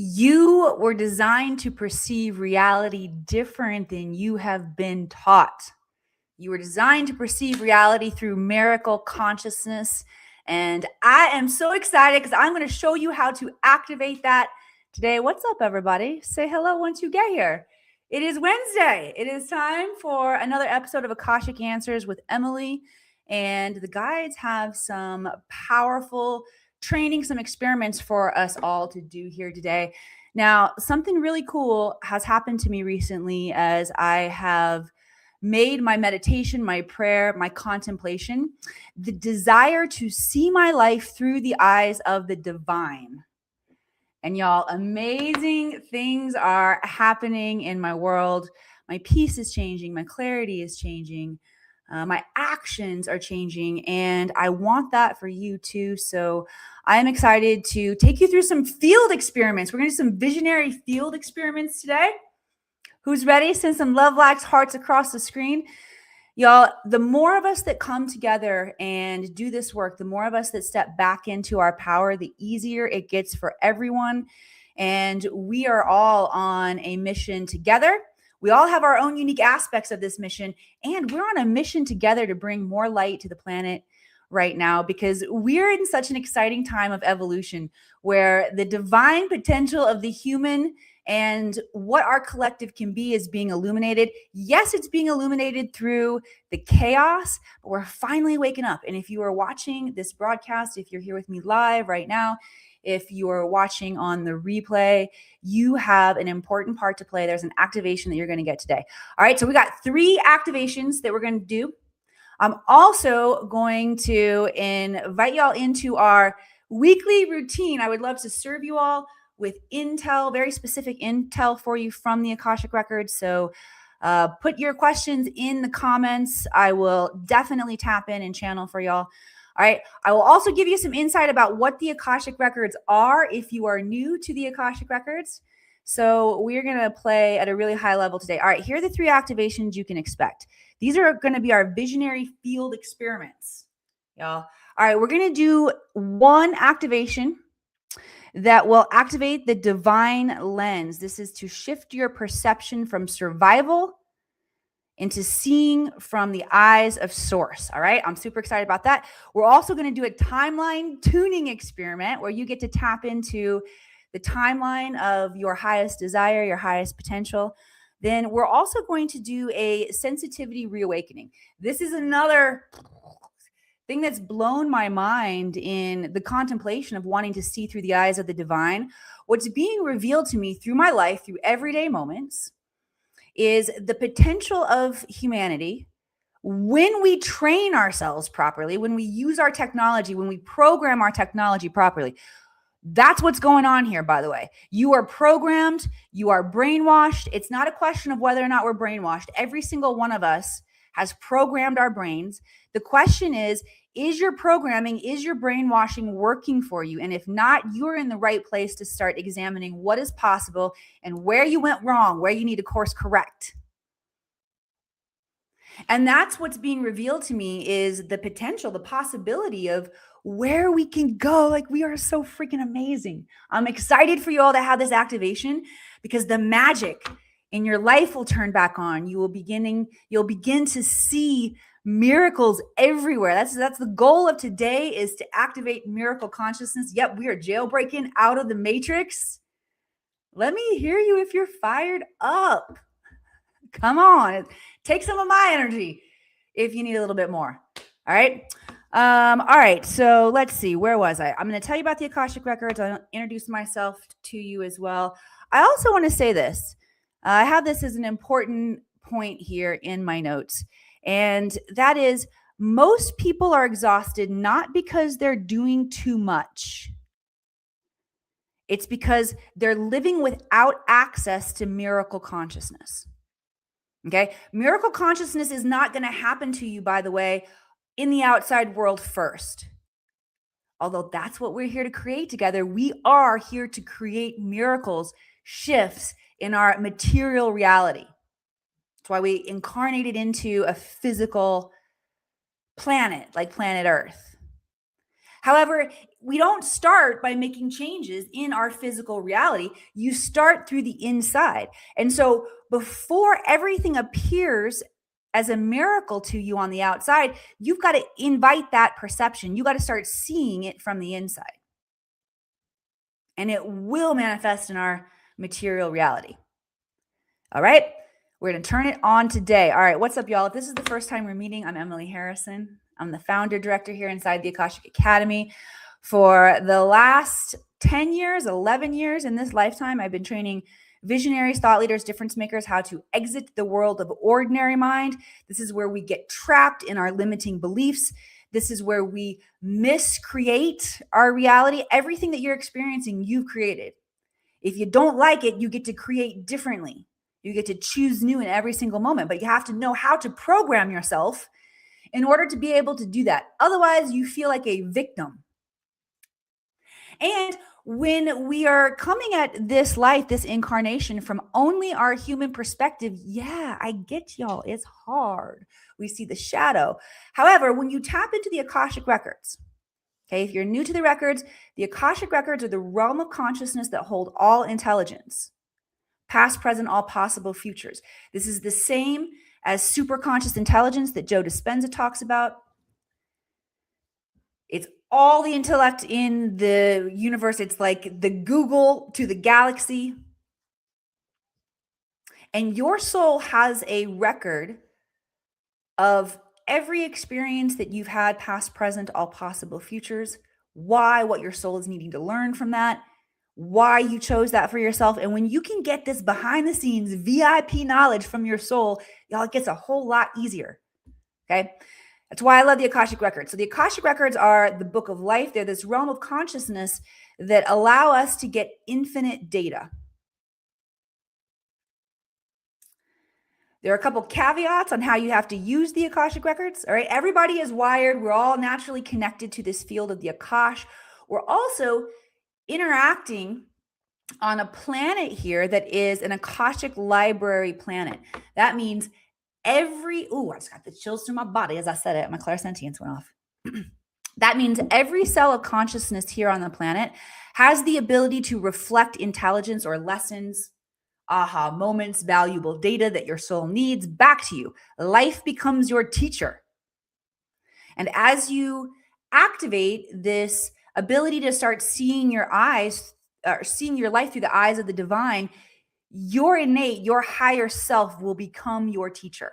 You were designed to perceive reality different than you have been taught. You were designed to perceive reality through miracle consciousness. And I am so excited because I'm going to show you how to activate that today. What's up, everybody? Say hello once you get here. It is Wednesday. It is time for another episode of Akashic Answers with Emily. And the guides have some powerful training, some experiments for us all to do here today. Now, something really cool has happened to me recently as I have made my meditation, my prayer, my contemplation, the desire to see my life through the eyes of the divine. And y'all, amazing things are happening in my world. My peace is changing, my clarity is changing, my actions are changing, and I want that for you too. So I'm excited to take you through some field experiments. We're going to do some visionary field experiments today. Who's ready? Send some love, likes, hearts across the screen. Y'all, the more of us that come together and do this work, the more of us that step back into our power, the easier it gets for everyone. And we are all on a mission together. We all have our own unique aspects of this mission, and we're on a mission together to bring more light to the planet right now because we're in such an exciting time of evolution where the divine potential of the human and what our collective can be is being illuminated. Yes, it's being illuminated through the chaos, but we're finally waking up. And if you are watching this broadcast, if you're here with me live right now, if you are watching on the replay, you have an important part to play. There's an activation that you're going to get today. All right, so we got 3 activations that we're going to do. I'm also going to invite y'all into our weekly routine. I would love to serve you all with intel, very specific intel for you from the Akashic Records. So put your questions in the comments. I will definitely tap in and channel for y'all. All right. I will also give you some insight about what the Akashic Records are if you are new to the Akashic Records. So we're going to play at a really high level today. All right. Here are the 3 activations you can expect. These are going to be our visionary field experiments, y'all. All right. We're going to do one activation that will activate the divine lens. This is to shift your perception from survival into seeing from the eyes of source. All right. I'm super excited about that. We're also going to do a timeline tuning experiment where you get to tap into the timeline of your highest desire, your highest potential. Then we're also going to do a sensitivity reawakening. This is another thing that's blown my mind in the contemplation of wanting to see through the eyes of the divine. What's being revealed to me through my life, through everyday moments, is the potential of humanity when we train ourselves properly, when we use our technology, when we program our technology properly. That's what's going on here, by the way. You are programmed, you are brainwashed. It's not a question of whether or not we're brainwashed. Every single one of us has programmed our brains. The question is your programming, is your brainwashing working for you? And if not, you're in the right place to start examining what is possible and where you went wrong, where you need to course correct. And that's what's being revealed to me is the potential, the possibility of where we can go. Like, we are so freaking amazing. I'm excited for you all to have this activation because the magic in your life will turn back on. You'll begin to see miracles everywhere. That's the goal of today, is to activate miracle consciousness. Yep, we are jailbreaking out of the matrix. Let me hear you if you're fired up. Come on, take some of my energy if you need a little bit more. All right. All right. So let's see. Where was I? I'm going to tell you about the Akashic Records. I'll introduce myself to you as well. I also want to say this. I have this as an important point here in my notes. And that is, most people are exhausted not because they're doing too much. It's because they're living without access to miracle consciousness. Okay. Miracle consciousness is not going to happen to you, by the way, in the outside world first. Although that's what we're here to create together. We are here to create miracles, shifts in our material reality. That's why we incarnated into a physical planet like planet Earth. However, we don't start by making changes in our physical reality. You start through the inside. And so before everything appears as a miracle to you on the outside, you've got to invite that perception. You got to start seeing it from the inside. And it will manifest in our material reality. All right. We're going to turn it on today. All right. What's up, y'all? If this is the first time we're meeting, I'm Emily Harrison. I'm the founder director here inside the Akashic Academy. For the last 10 years, 11 years in this lifetime, I've been training visionaries, thought leaders, difference makers, how to exit the world of ordinary mind. This is where we get trapped in our limiting beliefs. This is where we miscreate our reality. Everything that you're experiencing, you've created. If you don't like it, you get to create differently. You get to choose new in every single moment, but you have to know how to program yourself in order to be able to do that. Otherwise, you feel like a victim. And when we are coming at this life, this incarnation from only our human perspective, yeah, I get y'all, it's hard. We see the shadow. However, when you tap into the Akashic records, okay, if you're new to the records, the Akashic records are the realm of consciousness that hold all intelligence, past, present, all possible futures. This is the same as superconscious intelligence that Joe Dispenza talks about. It's all the intellect in the universe. It's like the Google to the galaxy. And your soul has a record of every experience that you've had, past, present, all possible futures, why, what your soul is needing to learn from that, why you chose that for yourself. And when you can get this behind the scenes VIP knowledge from your soul, y'all, it gets a whole lot easier. Okay. That's why I love the Akashic records. So the Akashic records are the book of life. They're this realm of consciousness that allow us to get infinite data. There are a couple caveats on how you have to use the Akashic records. All right. Everybody is wired. We're all naturally connected to this field of the Akash. We're also interacting on a planet here that is an Akashic library planet. That means I just got the chills through my body as I said it. My clairsentience went off. That means every cell of consciousness here on the planet has the ability to reflect intelligence or lessons, aha moments, valuable data that your soul needs back to you. Life becomes your teacher. And as you activate this ability to start seeing your life through the eyes of the divine, your innate, your higher self will become your teacher.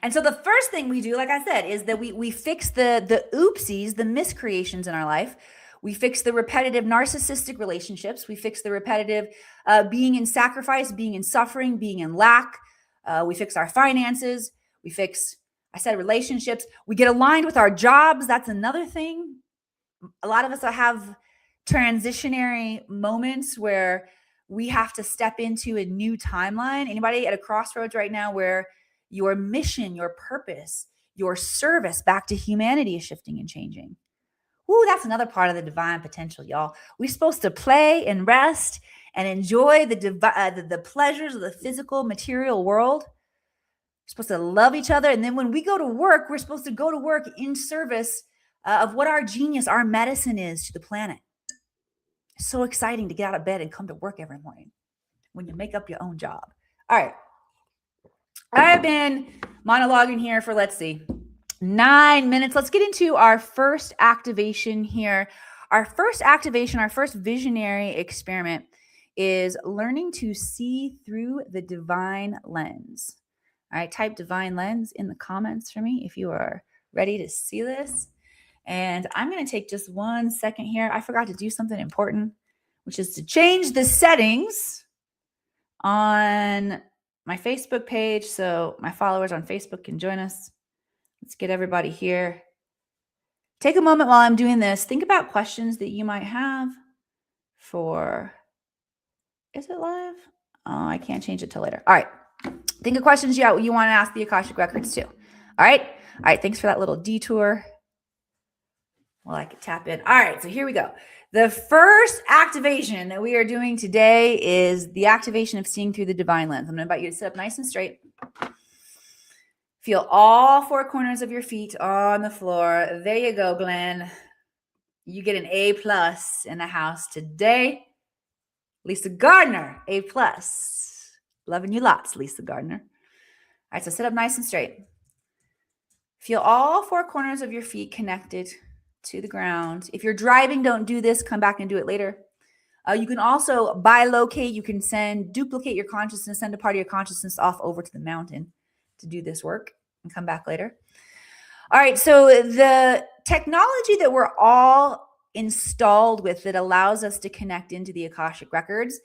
And so the first thing we do, like I said, is that we fix the oopsies, the miscreations in our life. We fix the repetitive narcissistic relationships. We fix the repetitive being in sacrifice, being in suffering, being in lack. We fix our finances. We fix, I said, relationships. We get aligned with our jobs. That's another thing. A lot of us have transitionary moments where we have to step into a new timeline. Anybody at a crossroads right now where your mission, your purpose, your service back to humanity is shifting and changing? Ooh, that's another part of the divine potential, y'all. We're supposed to play and rest and enjoy the pleasures of the physical material world. We're supposed to love each other. And then when we go to work, we're supposed to go to work in service of what our genius, our medicine is to the planet. It's so exciting to get out of bed and come to work every morning when you make up your own job. All right. I've been monologuing here for, let's see, 9 minutes. Let's get into our first activation here. Our first activation, our first visionary experiment is learning to see through the divine lens. All right, type divine lens in the comments for me if you are ready to see this. And I'm going to take just 1 second here. I forgot to do something important, which is to change the settings on my Facebook page so my followers on Facebook can join us. Let's get everybody here. Take a moment while I'm doing this. Think about questions that you might have for, is it live? Oh, I can't change it till later. All right. Think of questions you want to ask the Akashic Records too. All right. All right. Thanks for that little detour. Well, I could tap in. All right. So here we go. The first activation that we are doing today is the activation of seeing through the divine lens. I'm going to invite you to sit up nice and straight. Feel all four corners of your feet on the floor. There you go, Glenn. You get an A+ in the house today. Lisa Gardner, A+. Loving you lots, Lisa Gardner. All right, so sit up nice and straight. Feel all four corners of your feet connected to the ground. If you're driving, don't do this. Come back and do it later. You can also bilocate. You can duplicate your consciousness, send a part of your consciousness off over to the mountain to do this work and come back later. All right, so the technology that we're all installed with that allows us to connect into the Akashic records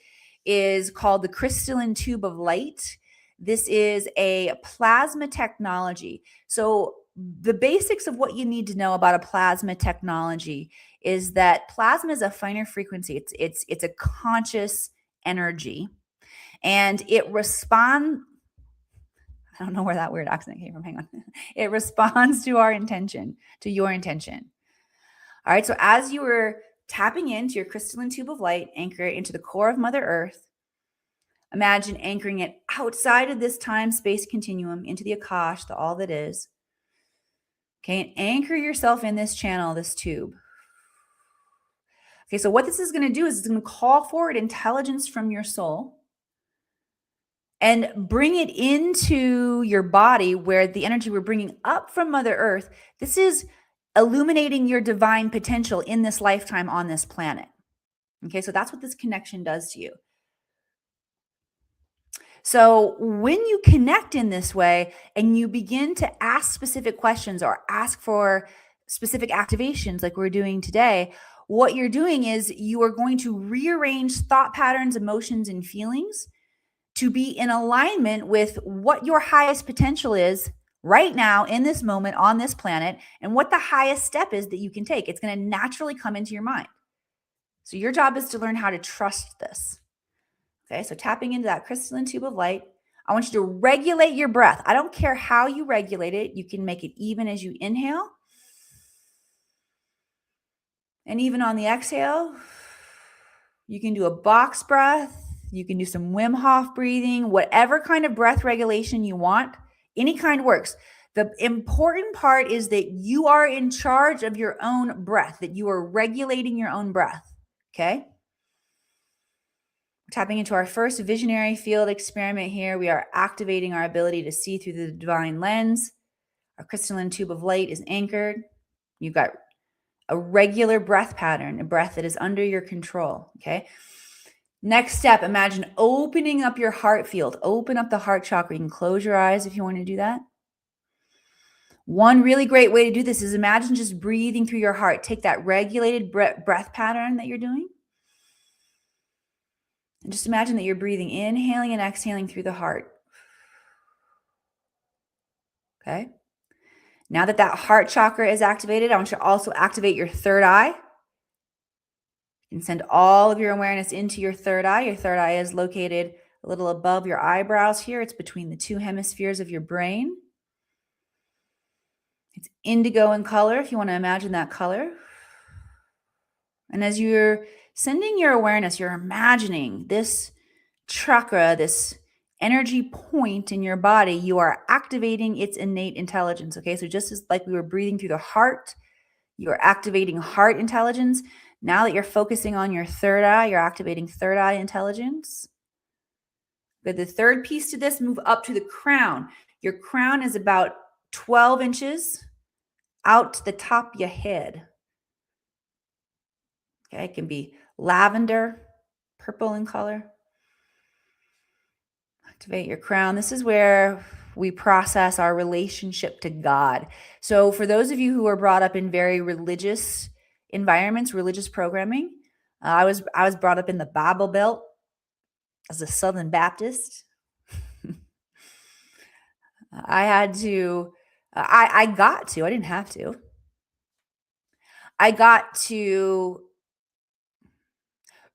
is called the crystalline tube of light. This is a plasma technology. So the basics of what you need to know about a plasma technology is that plasma is a finer frequency. It's a conscious energy, and it responds. I don't know where that weird accent came from. Hang on. It responds to our intention, to your intention. All right. So as you were tapping into your crystalline tube of light, anchor it into the core of Mother Earth. Imagine anchoring it outside of this time-space continuum into the Akash, the all that is. Okay. And anchor yourself in this channel, this tube. Okay. So what this is going to do is it's going to call forward intelligence from your soul and bring it into your body, where the energy we're bringing up from Mother Earth, this is illuminating your divine potential in this lifetime on this planet. Okay, so that's what this connection does to you. So when you connect in this way and you begin to ask specific questions or ask for specific activations like we're doing today, what you're doing is you are going to rearrange thought patterns, emotions, and feelings to be in alignment with what your highest potential is right now in this moment on this planet, and what the highest step is that you can take. It's going to naturally come into your mind. So your job is to learn how to trust this. Okay, so tapping into that crystalline tube of light, I want you to regulate your breath. I don't care how you regulate it. You can make it even as you inhale. And even on the exhale, you can do a box breath. You can do some Wim Hof breathing, whatever kind of breath regulation you want. Any kind works. The important part is that you are in charge of your own breath, that you are regulating your own breath. Okay? Tapping into our first visionary field experiment here, we are activating our ability to see through the divine lens. Our crystalline tube of light is anchored. You've got a regular breath pattern, a breath that is under your control. Okay? Next step, imagine opening up your heart field. Open up the heart chakra. You can close your eyes if you want to do that. One really great way to do this is imagine just breathing through your heart. Take that regulated breath pattern that you're doing. And just imagine that you're breathing, inhaling and exhaling through the heart. Okay? Now that that heart chakra is activated, I want you to also activate your third eye. You can send all of your awareness into your third eye. Your third eye is located a little above your eyebrows here. It's between the two hemispheres of your brain. It's indigo in color, if you want to imagine that color. And as you're sending your awareness, you're imagining this chakra, this energy point in your body, you are activating its innate intelligence. Okay, so just as like we were breathing through the heart, you are activating heart intelligence. Now that you're focusing on your third eye, you're activating third eye intelligence. But the third piece to this, move up to the crown. Your crown is about 12 inches out to the top of your head. Okay, it can be lavender, purple in color. Activate your crown. This is where we process our relationship to God. So for those of you who are brought up in very religious environments, religious programming, I was brought up in the Bible Belt as a Southern Baptist. I didn't have to. I got to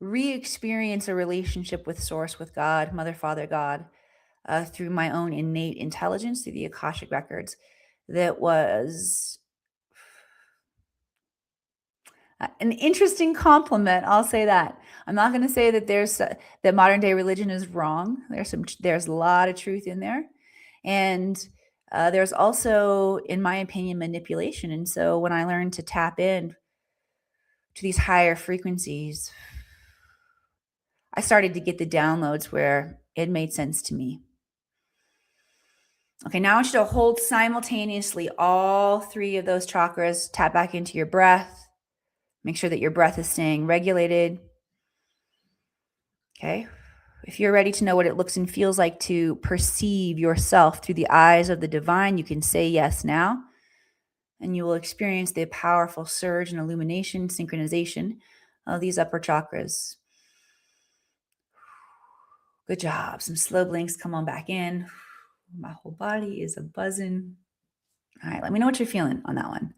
re-experience a relationship with Source, with God, Mother, Father, God, through my own innate intelligence, through the Akashic records. That was an interesting compliment. I'll say that. I'm not going to say that that modern day religion is wrong. There's a lot of truth in there, and There's also, in my opinion, manipulation. And so when I learned to tap in to these higher frequencies, I started to get the downloads where it made sense to me. Okay, now I want you to hold simultaneously all three of those chakras. Tap back into your breath. Make sure that your breath is staying regulated. Okay. If you're ready to know what it looks and feels like to perceive yourself through the eyes of the divine, you can say yes now. And you will experience the powerful surge and illumination, synchronization of these upper chakras. Good job. Some slow blinks. Come on back in. My whole body is a buzzing. All right, let me know what you're feeling on that one.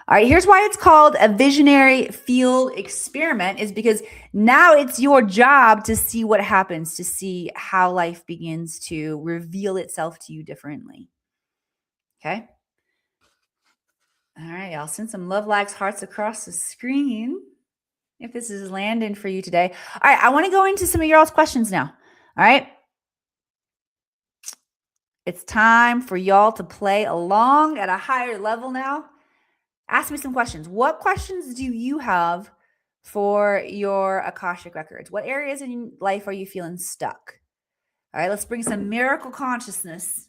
All right, here's why it's called a visionary field experiment, is because now it's your job to see what happens, to see how life begins to reveal itself to you differently. Okay? All right, y'all. Send some love, likes, hearts across the screen if this is landing for you today. All right, I want to go into some of your all's questions now. All right? It's time for y'all to play along at a higher level now. Ask me some questions. What questions do you have for your Akashic records? What areas in life are you feeling stuck? All right, let's bring some miracle consciousness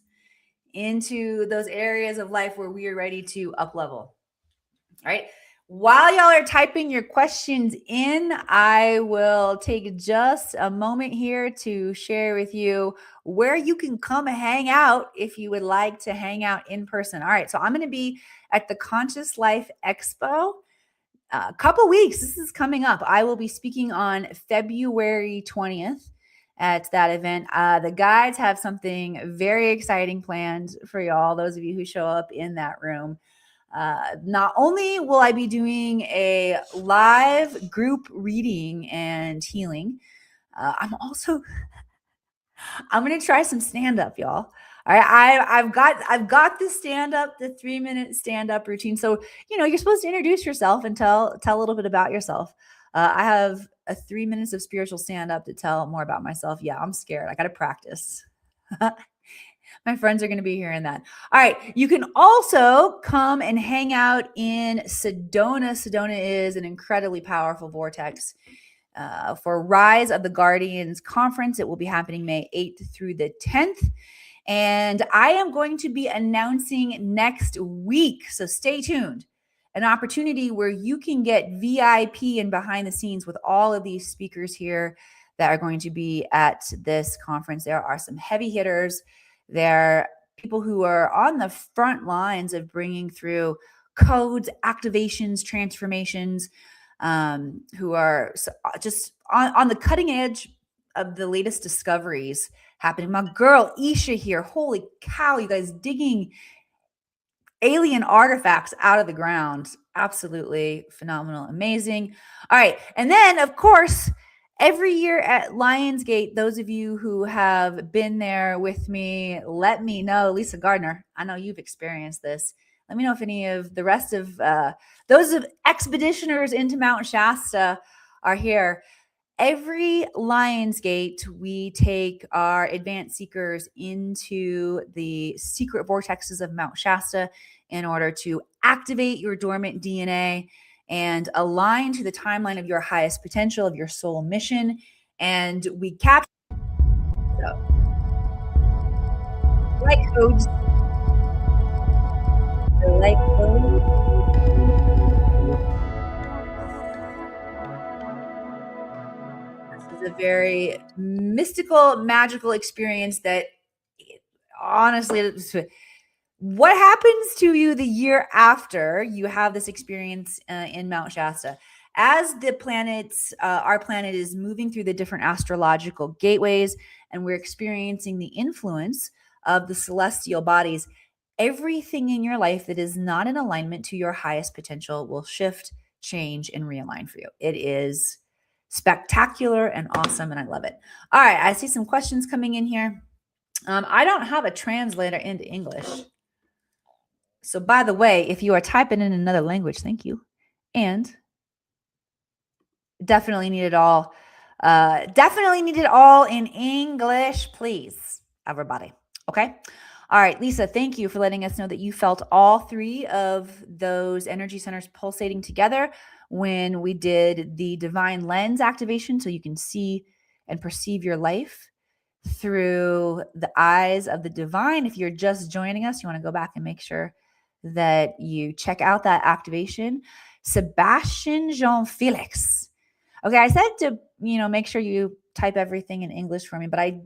into those areas of life where we are ready to up level. All right. While y'all are typing your questions in, I will take just a moment here to share with you where you can come hang out if you would like to hang out in person. All right, so I'm going to be at the Conscious Life Expo. A couple weeks. This is coming up. I will be speaking on February 20th at that event. The guides have something very exciting planned for y'all, those of you who show up in that room. Not only will I be doing a live group reading and healing, I'm going to try some stand up, y'all. All right, I've got the stand up, the 3-minute stand up routine. So you're supposed to introduce yourself and tell a little bit about yourself. I have a 3 minutes of spiritual stand up to tell more about myself. Yeah, I'm scared. I got to practice. My friends are going to be hearing that. All right. You can also come and hang out in Sedona. Sedona is an incredibly powerful vortex for Rise of the Guardians conference. It will be happening May 8th through the 10th. And I am going to be announcing next week, so stay tuned, an opportunity where you can get VIP and behind the scenes with all of these speakers here that are going to be at this conference. There are some heavy hitters. There are people who are on the front lines of bringing through codes, activations, transformations, who are just on the cutting edge of the latest discoveries happening. My girl Isha here, holy cow, you guys digging alien artifacts out of the ground. Absolutely phenomenal, amazing. All right, and then of course, every year at Lionsgate, those of you who have been there with me, let me know. Lisa Gardner, I know you've experienced this. Let me know if any of the rest of those of expeditioners into Mount Shasta are here. Every Lionsgate, we take our advanced seekers into the secret vortexes of Mount Shasta in order to activate your dormant DNA and align to the timeline of your highest potential, of your soul mission. And we capture light codes. The light codes. This is a very mystical, magical experience that honestly, what happens to you the year after you have this experience in Mount Shasta? As the planets, our planet is moving through the different astrological gateways, and we're experiencing the influence of the celestial bodies, everything in your life that is not in alignment to your highest potential will shift, change, and realign for you. It is spectacular and awesome, and I love it. All right, I see some questions coming in here. I don't have a translator into English. So by the way, if you are typing in another language, thank you. And definitely need it all. Definitely need it all in English, please, everybody. Okay. All right, Lisa, thank you for letting us know that you felt all three of those energy centers pulsating together when we did the divine lens activation, so you can see and perceive your life through the eyes of the divine. If you're just joining us, you want to go back and make sure that you check out that activation. Sebastian Jean Felix. Okay, I said to, make sure you type everything in English for me, but I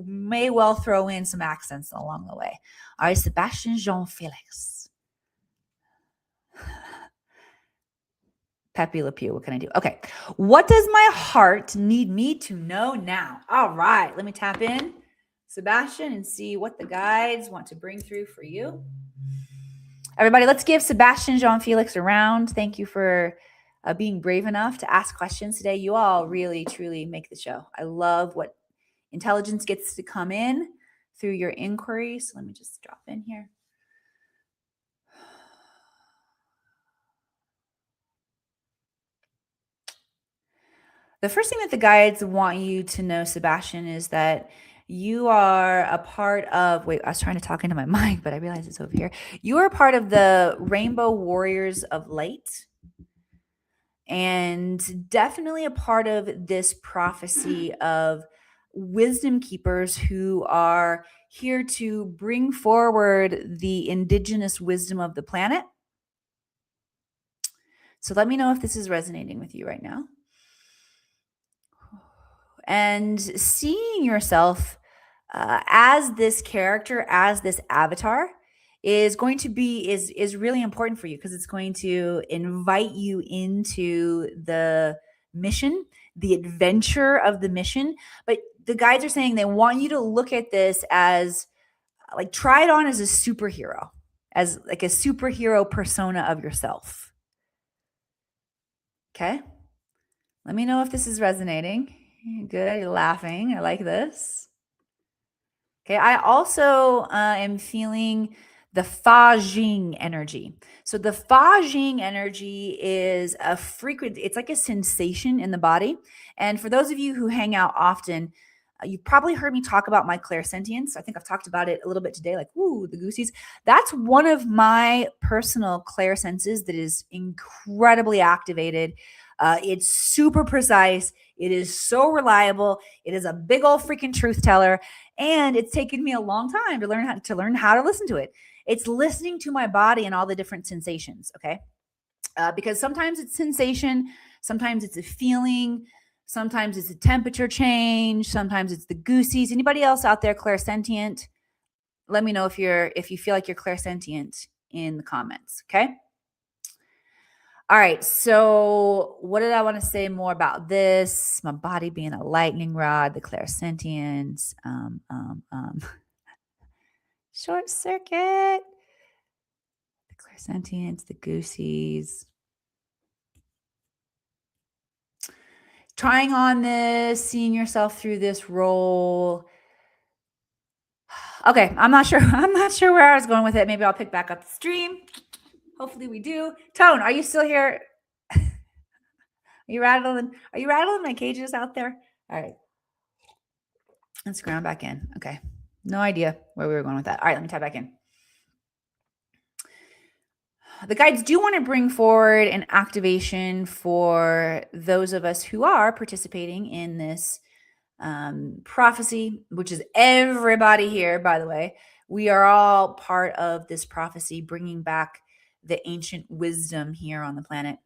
may well throw in some accents along the way. All right, Sebastian Jean Felix. Pepe Le Pew, what can I do? Okay, what does my heart need me to know now? All right, let me tap in, Sebastian, and see what the guides want to bring through for you. Everybody, let's give Sebastian Jean Felix a round. Thank you for being brave enough to ask questions today. You all really, truly make the show. I love what intelligence gets to come in through your inquiry. So let me just drop in here. The first thing that the guides want you to know, Sebastian, is that you are a part of, I was trying to talk into my mic, but I realized it's over here. You are part of the Rainbow Warriors of Light, and definitely a part of this prophecy of wisdom keepers who are here to bring forward the indigenous wisdom of the planet. So let me know if this is resonating with you right now. And seeing yourself as this character, as this avatar, is going to be is really important for you, because it's going to invite you into the mission, the adventure of the mission. But the guides are saying they want you to look at this as like, try it on as a superhero, as like a superhero persona of yourself. Okay, let me know if this is resonating. Good, you're laughing. I like this. Okay, I also am feeling the Fa Jing energy. So the Fa Jing energy is a frequent, it's like a sensation in the body. And for those of you who hang out often, you've probably heard me talk about my clairsentience. I think I've talked about it a little bit today, like, woo, the goosies. That's one of my personal clairsenses that is incredibly activated. It's super precise. It is so reliable. It is a big old freaking truth teller. And it's taken me a long time to learn how to listen to it. It's listening to my body and all the different sensations, okay? Because sometimes it's sensation, sometimes it's a feeling, sometimes it's a temperature change, sometimes it's the goosies. Anybody else out there clairsentient? Let me know if you feel like you're clairsentient in the comments, okay? All right, so what did I want to say more about this? My body being a lightning rod, the clairsentience, short circuit, the clairsentience, the goosies. Trying on this, seeing yourself through this role. Okay, I'm not sure where I was going with it. Maybe I'll pick back up the stream. Hopefully we do. Tone, are you still here? Are you rattling my cages out there? All right. Let's ground back in. Okay. No idea where we were going with that. All right, let me tie back in. The guides do want to bring forward an activation for those of us who are participating in this prophecy, which is everybody here, by the way. We are all part of this prophecy, bringing back the ancient wisdom here on the planet.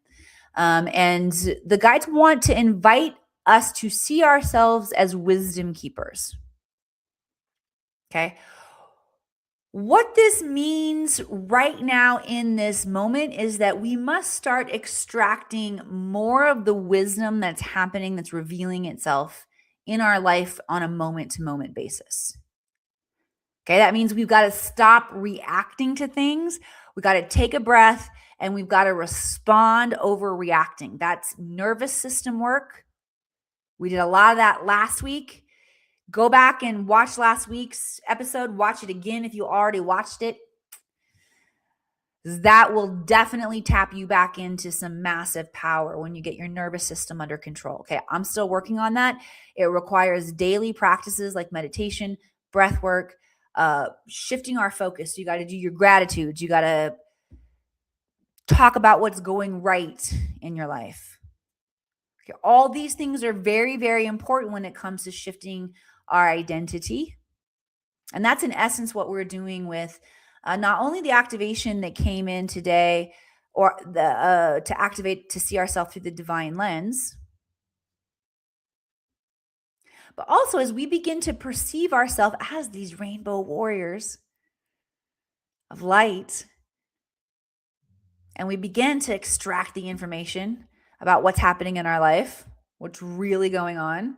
And the guides want to invite us to see ourselves as wisdom keepers. Okay. What this means right now in this moment is that we must start extracting more of the wisdom that's happening, that's revealing itself in our life on a moment-to-moment basis. Okay, that means we've got to stop reacting to things. We've got to take a breath, and we've got to respond over reacting. That's nervous system work. We did a lot of that last week. Go back and watch last week's episode. Watch it again if you already watched it. That will definitely tap you back into some massive power when you get your nervous system under control. Okay, I'm still working on that. It requires daily practices like meditation, breath work, shifting our focus. You got to do your gratitudes. You got to talk about what's going right in your life. Okay, all these things are very, very important when it comes to shifting our identity. And that's in essence what we're doing with not only the activation that came in today, or the to activate to see ourselves through the divine lens, but also as we begin to perceive ourselves as these rainbow warriors of light, and we begin to extract the information about what's happening in our life, what's really going on.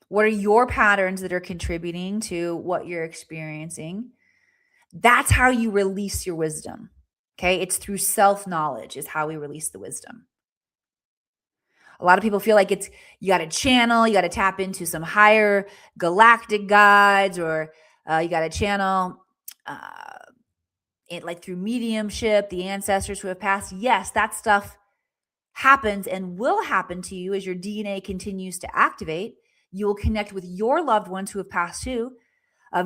What are your patterns that are contributing to what you're experiencing? That's how you release your wisdom. Okay. It's through self-knowledge is how we release the wisdom. A lot of people feel like you got to channel, you got to tap into some higher galactic guides, or you got to channel it like through mediumship, the ancestors who have passed. Yes, that stuff happens and will happen to you as your DNA continues to activate. You will connect with your loved ones who have passed too.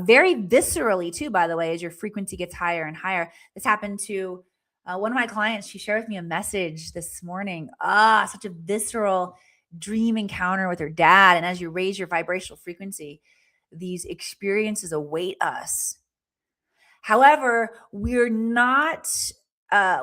Very viscerally too, by the way, as your frequency gets higher and higher. This happened to one of my clients. She shared with me a message this morning. Such a visceral dream encounter with her dad. And as you raise your vibrational frequency, these experiences await us. However, we're not,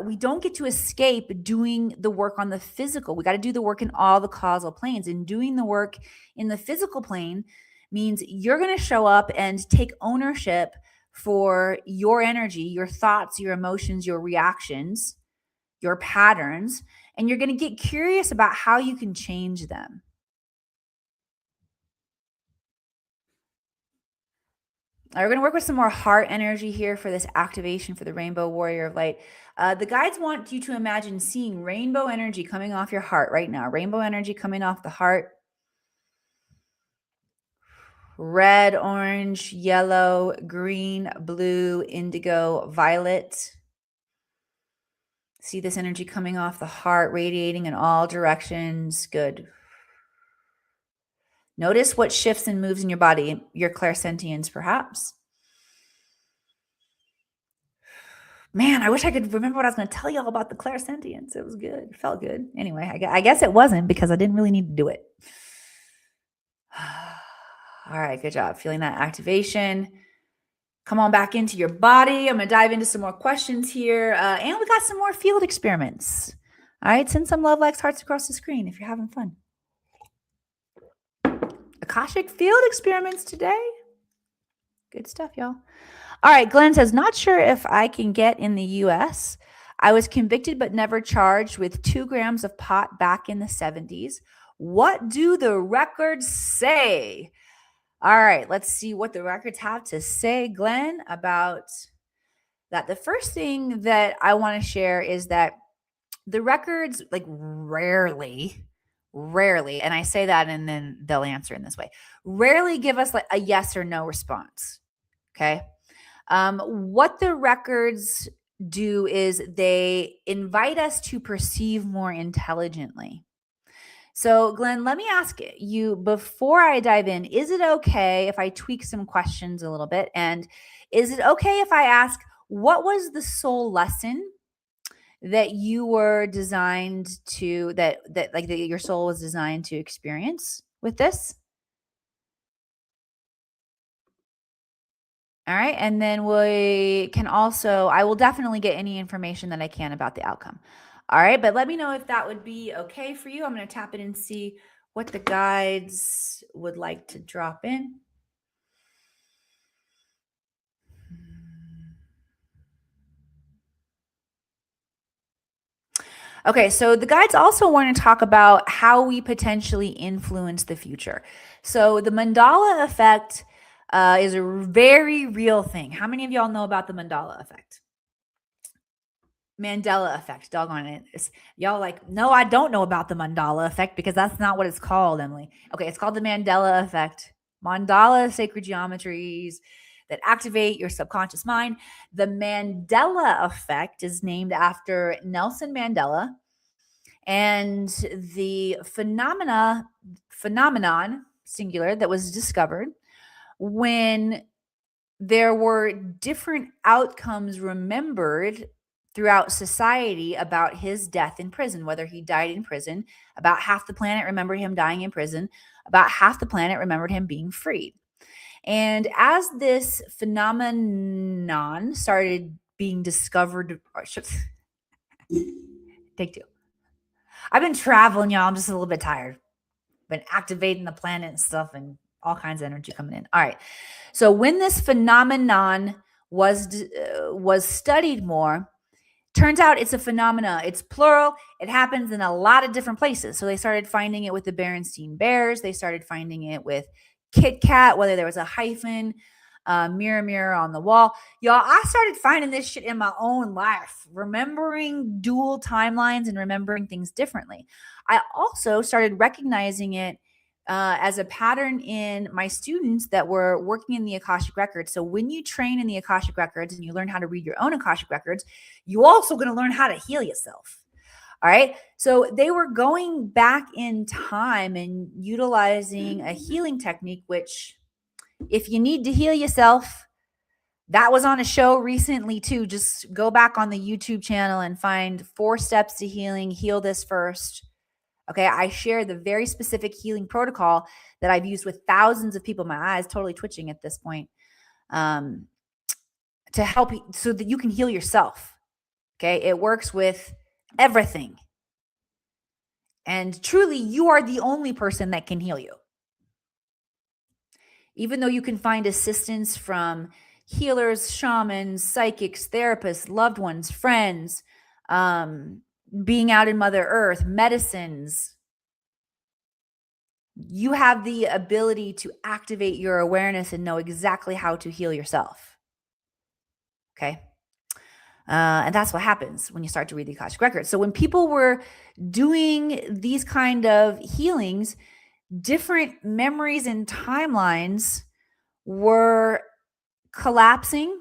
we don't get to escape doing the work on the physical. We got to do the work in all the causal planes. And doing the work in the physical plane means you're going to show up and take ownership for your energy, your thoughts, your emotions, your reactions, your patterns, and you're going to get curious about how you can change them. All right, we're going to work with some more heart energy here for this activation for the Rainbow Warrior of Light. The guides want you to imagine seeing rainbow energy coming off your heart right now. Rainbow energy coming off the heart. Red, orange, yellow, green, blue, indigo, violet. See this energy coming off the heart, radiating in all directions. Good. Notice what shifts and moves in your body, your clairsentience perhaps. Man, I wish I could remember what I was going to tell you all about the clairsentience. It was good. It felt good. Anyway, I guess it wasn't because I didn't really need to do it. All right, good job. Feeling that activation. Come on back into your body. I'm going to dive into some more questions here. And we got some more field experiments. All right, send some love, likes, hearts across the screen if you're having fun. Akashic field experiments today. Good stuff, y'all. All right, Glenn says, not sure if I can get in the U.S. I was convicted but never charged with 2 grams of pot back in the 70s. What do the records say? All right, let's see what the records have to say, Glenn, about that. The first thing that I want to share is that the records, like, rarely, and I say that and then they'll answer in this way, rarely give us like a yes or no response. Okay. What the records do is they invite us to perceive more intelligently. So, Glenn, let me ask you before I dive in, is it okay if I tweak some questions a little bit? And is it okay if I ask, what was the soul lesson that you were designed to, that your soul was designed to experience with this? All right. And then we can also, I will definitely get any information that I can about the outcome. All right. But let me know if that would be okay for you. I'm going to tap it and see what the guides would like to drop in. Okay, so the guides also want to talk about how we potentially influence the future. So the mandala effect is a very real thing. How many of y'all know about the mandala effect? Mandela effect, doggone it. Y'all like, no, I don't know about the mandala effect because that's not what it's called, Emily. Okay, it's called the Mandela effect. Mandala sacred geometries that activate your subconscious mind. The Mandela effect is named after Nelson Mandela, and the phenomenon singular that was discovered when there were different outcomes remembered throughout society about his death in prison, whether he died in prison. About half the planet remembered him dying in prison, about half the planet remembered him being freed. And as this phenomenon started being discovered, take two. I've been traveling, y'all. I'm just a little bit tired. Been activating the planet and stuff, and all kinds of energy coming in. All right. So when this phenomenon was studied more, turns out it's a phenomena. It's plural. It happens in a lot of different places. So they started finding it with the Berenstain Bears. They started finding it with Kit Kat, whether there was a hyphen, mirror, mirror on the wall. Y'all, I started finding this shit in my own life, remembering dual timelines and remembering things differently. I also started recognizing it as a pattern in my students that were working in the Akashic Records. So when you train in the Akashic Records and you learn how to read your own Akashic Records, you also going to learn how to heal yourself. All right. So they were going back in time and utilizing a healing technique, which if you need to heal yourself, that was on a show recently too. Just go back on the YouTube channel and find 4 steps to healing. Heal this first. Okay, I share the very specific healing protocol that I've used with thousands of people. My eyes totally twitching at this point, to help you so that you can heal yourself. Okay, it works with everything. And truly, you are the only person that can heal you. Even though you can find assistance from healers, shamans, psychics, therapists, loved ones, friends, being out in Mother Earth, medicines, you have the ability to activate your awareness and know exactly how to heal yourself. Okay. And that's what happens when you start to read the Akashic Records. So when people were doing these kind of healings, different memories and timelines were collapsing,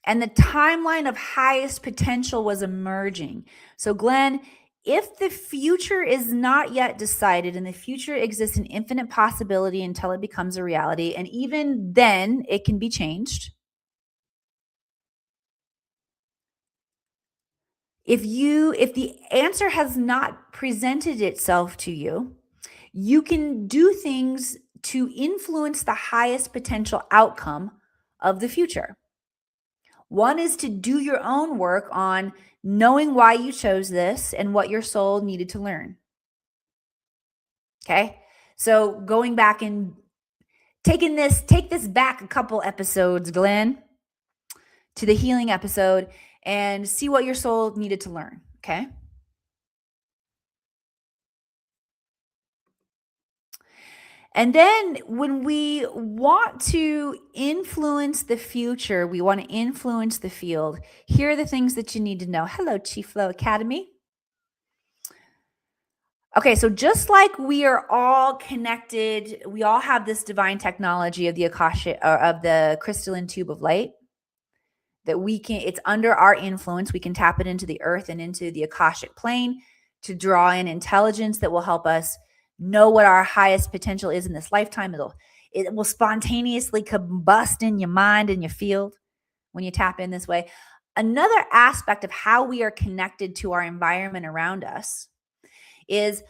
and the timeline of highest potential was emerging. So Glenn, if the future is not yet decided and the future exists in infinite possibility until it becomes a reality, and even then it can be changed. If the answer has not presented itself to you, you can do things to influence the highest potential outcome of the future. One is to do your own work on knowing why you chose this and what your soul needed to learn. Okay? So going back and take this back a couple episodes, Glenn, to the healing episode and see what your soul needed to learn. Okay? And then when we want to influence the future, we want to influence the field, here are the things that you need to know. Hello, Chief Flow Academy. Okay, so just like we are all connected, we all have this divine technology of the Akasha, or of the crystalline tube of light that we can, it's under our influence. We can tap it into the earth and into the Akashic plane to draw in intelligence that will help us know what our highest potential is in this lifetime. It will spontaneously combust in your mind and your field when you tap in this way. Another aspect of how we are connected to our environment around us is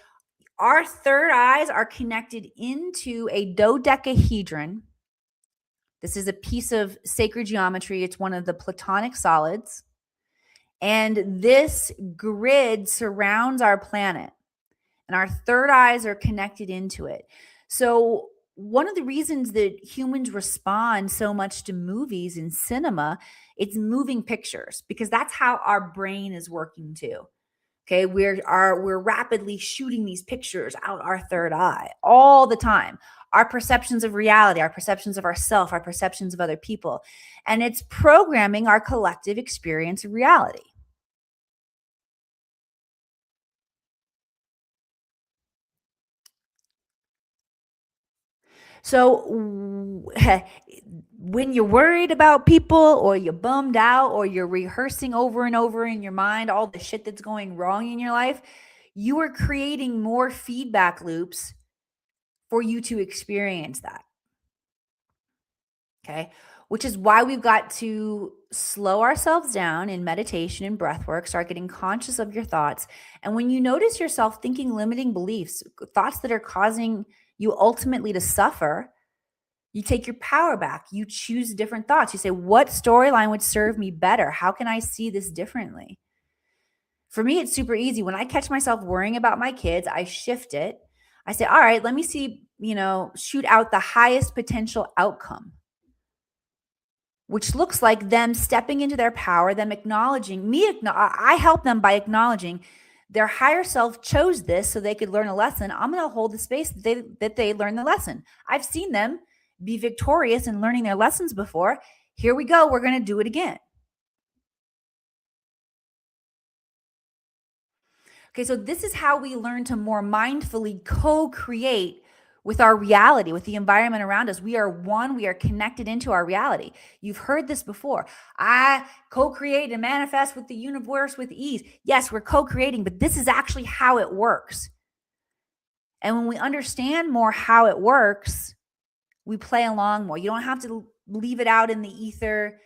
our third eyes are connected into a dodecahedron. This is a piece of sacred geometry. It's one of the Platonic solids. And this grid surrounds our planet. And our third eyes are connected into it. So one of the reasons that humans respond so much to movies and cinema, it's moving pictures, because that's how our brain is working too. Okay, we're rapidly shooting these pictures out our third eye all the time. Our perceptions of reality, our perceptions of ourself, our perceptions of other people, and it's programming our collective experience of reality. So when you're worried about people, or you're bummed out, or you're rehearsing over and over in your mind all the shit that's going wrong in your life, you are creating more feedback loops for you to experience that. Okay. Which is why we've got to slow ourselves down in meditation and breath work, start getting conscious of your thoughts. And when you notice yourself thinking limiting beliefs, thoughts that are causing you ultimately to suffer, you take your power back. You choose different thoughts. You say, what storyline would serve me better? How can I see this differently? For me, it's super easy. When I catch myself worrying about my kids, I shift it. I say, all right, let me see, shoot out the highest potential outcome, which looks like them stepping into their power, them acknowledging me. I help them by acknowledging their higher self chose this so they could learn a lesson. I'm going to hold the space that they learn the lesson. I've seen them be victorious in learning their lessons before. Here we go. We're going to do it again. Okay, so this is how we learn to more mindfully co-create with our reality, with the environment around us. We are one, we are connected into our reality. You've heard this before. I co-create and manifest with the universe with ease. Yes, we're co-creating, but this is actually how it works. And when we understand more how it works, we play along more. You don't have to leave it out in the ether,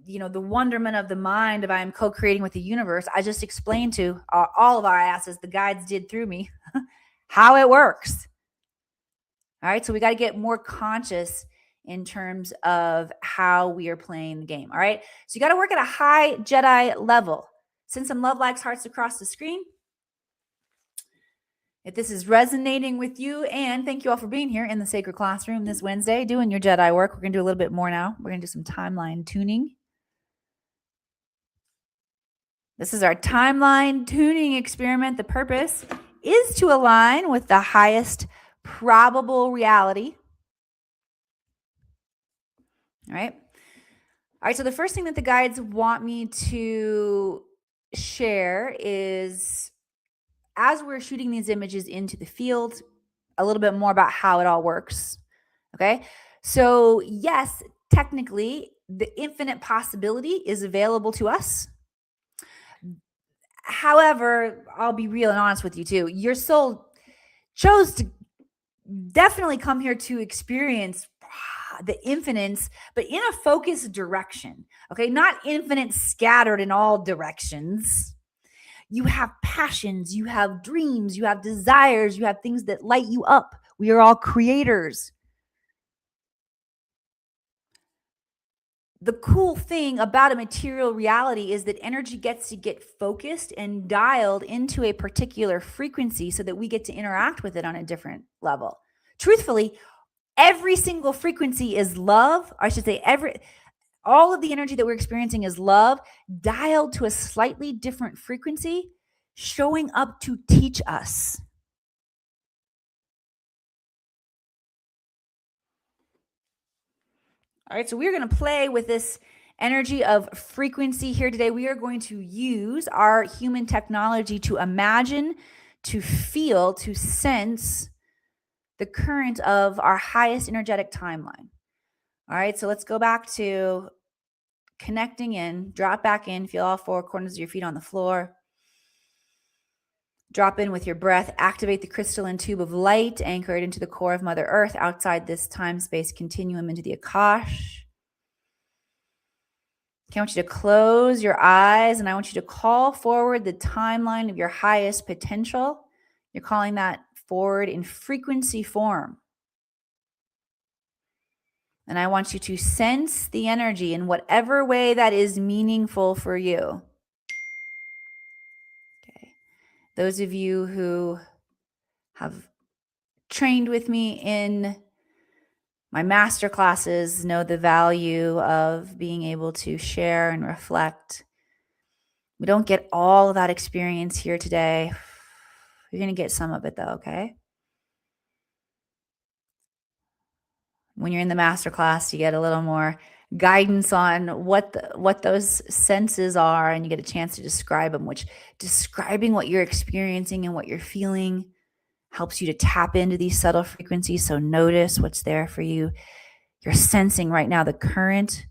the wonderment of the mind of I am co-creating with the universe. I just explained to all of our asses, the guides did through me, how it works. All right. So we got to get more conscious in terms of how we are playing the game. All right. So you got to work at a high Jedi level. Send some love, likes, hearts across the screen. If this is resonating with you, and thank you all for being here in the Sacred Classroom this Wednesday, doing your Jedi work. We're going to do a little bit more now. We're going to do some timeline tuning. This is our timeline tuning experiment. The purpose is to align with the highest probable reality. All right. All right. So the first thing that the guides want me to share is, as we're shooting these images into the field, a little bit more about how it all works. Okay. So yes, technically the infinite possibility is available to us. However, I'll be real and honest with you too. Your soul chose to definitely come here to experience the infinite, but in a focused direction. Okay, not infinite scattered in all directions. You have passions, you have dreams, you have desires, you have things that light you up. We are all creators. The cool thing about a material reality is that energy gets to get focused and dialed into a particular frequency so that we get to interact with it on a different level. Truthfully, every single frequency is love. I should say all of the energy that we're experiencing is love dialed to a slightly different frequency, showing up to teach us. All right, so we're going to play with this energy of frequency here today. We are going to use our human technology to imagine, to feel, to sense the current of our highest energetic timeline. All right, so let's go back to connecting in, drop back in, feel all four corners of your feet on the floor. Drop in with your breath, activate the crystalline tube of light anchored into the core of Mother Earth outside this time-space continuum into the Akash. Okay, I want you to close your eyes and I want you to call forward the timeline of your highest potential. You're calling that forward in frequency form. And I want you to sense the energy in whatever way that is meaningful for you. Okay. Those of you who have trained with me in my master classes know the value of being able to share and reflect. We don't get all of that experience here today. You're going to get some of it though, okay? When you're in the master class, you get a little more guidance on what those senses are, and you get a chance to describe them, which describing what you're experiencing and what you're feeling helps you to tap into these subtle frequencies. So notice what's there for you. You're sensing right now the current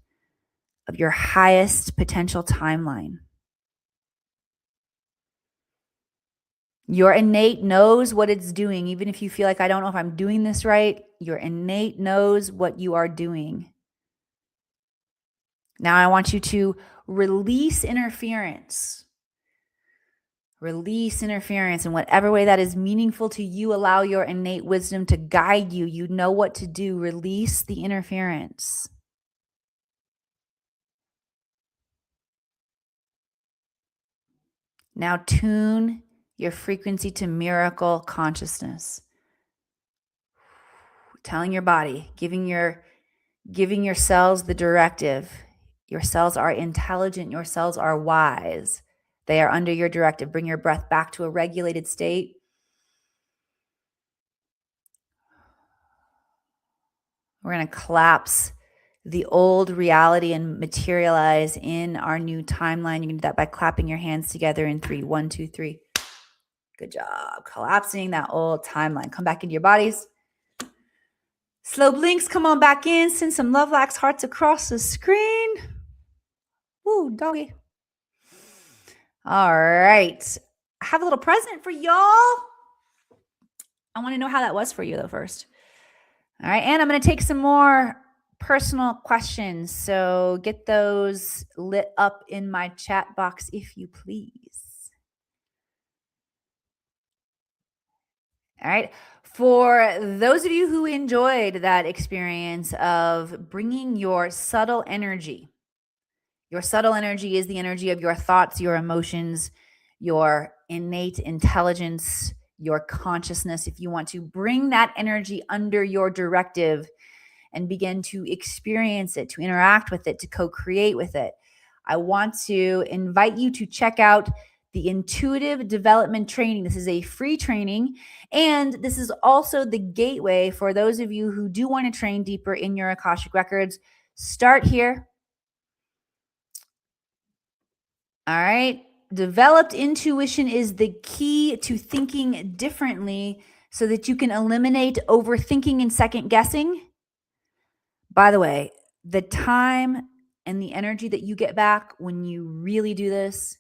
of your highest potential timeline. Your innate knows what it's doing, even if you feel like, I don't know if I'm doing this right. Your innate knows what you are doing. Now I want you to release interference. Release interference in whatever way that is meaningful to you. Allow your innate wisdom to guide you. You know what to do. Release the interference. Now tune your frequency to miracle consciousness. Telling your body, giving your cells the directive. Your cells are intelligent. Your cells are wise. They are under your directive. Bring your breath back to a regulated state. We're going to collapse the old reality and materialize in our new timeline. You can do that by clapping your hands together in 3. 1, 2, 3. Good job. Collapsing that old timeline. Come back into your bodies. Slow blinks, come on back in. Send some love lax hearts across the screen. Woo, doggy. All right. I have a little present for y'all. I want to know how that was for you, though, first. All right. And I'm going to take some more personal questions. So get those lit up in my chat box, if you please. All right. For those of you who enjoyed that experience of bringing your subtle energy is the energy of your thoughts, your emotions, your innate intelligence, your consciousness. If you want to bring that energy under your directive and begin to experience it, to interact with it, to co-create with it, I want to invite you to check out the Intuitive Development Training. This is a free training, and this is also the gateway for those of you who do want to train deeper in your Akashic Records. Start here. All right. Developed intuition is the key to thinking differently so that you can eliminate overthinking and second guessing. By the way, the time and the energy that you get back when you really do this,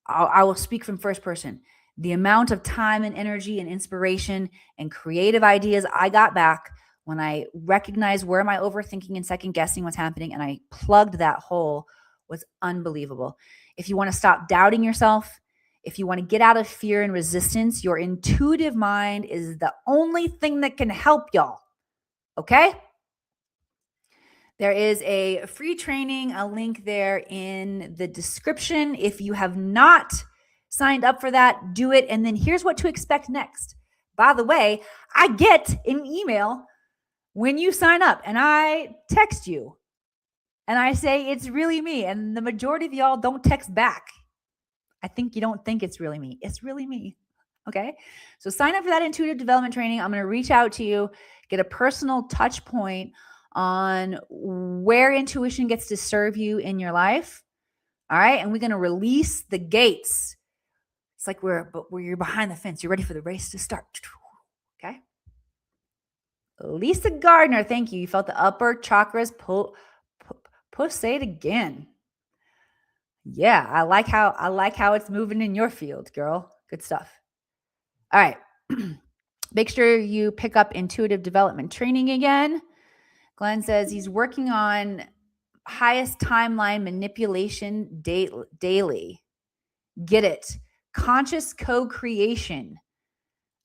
I will speak from first person. The amount of time and energy and inspiration and creative ideas I got back when I recognized where my overthinking and second guessing was happening and I plugged that hole was unbelievable. If you want to stop doubting yourself, if you want to get out of fear and resistance, your intuitive mind is the only thing that can help y'all. Okay? There is a free training, a link there in the description. If you have not signed up for that, do it. And then here's what to expect next. By the way, I get an email when you sign up and I text you and I say, it's really me. And the majority of y'all don't text back. I think you don't think it's really me. It's really me. Okay. So sign up for that intuitive development training. I'm going to reach out to you, get a personal touch point on where intuition gets to serve you in your life. All right. And we're going to release the gates. It's like where you're behind the fence. You're ready for the race to start. Okay. Lisa Gardner. Thank you. You felt the upper chakras pull. Say it again. Yeah. I like how it's moving in your field, girl. Good stuff. All right. Make sure you pick up intuitive development training again. Glenn says he's working on highest timeline manipulation daily. Get it. Conscious co-creation.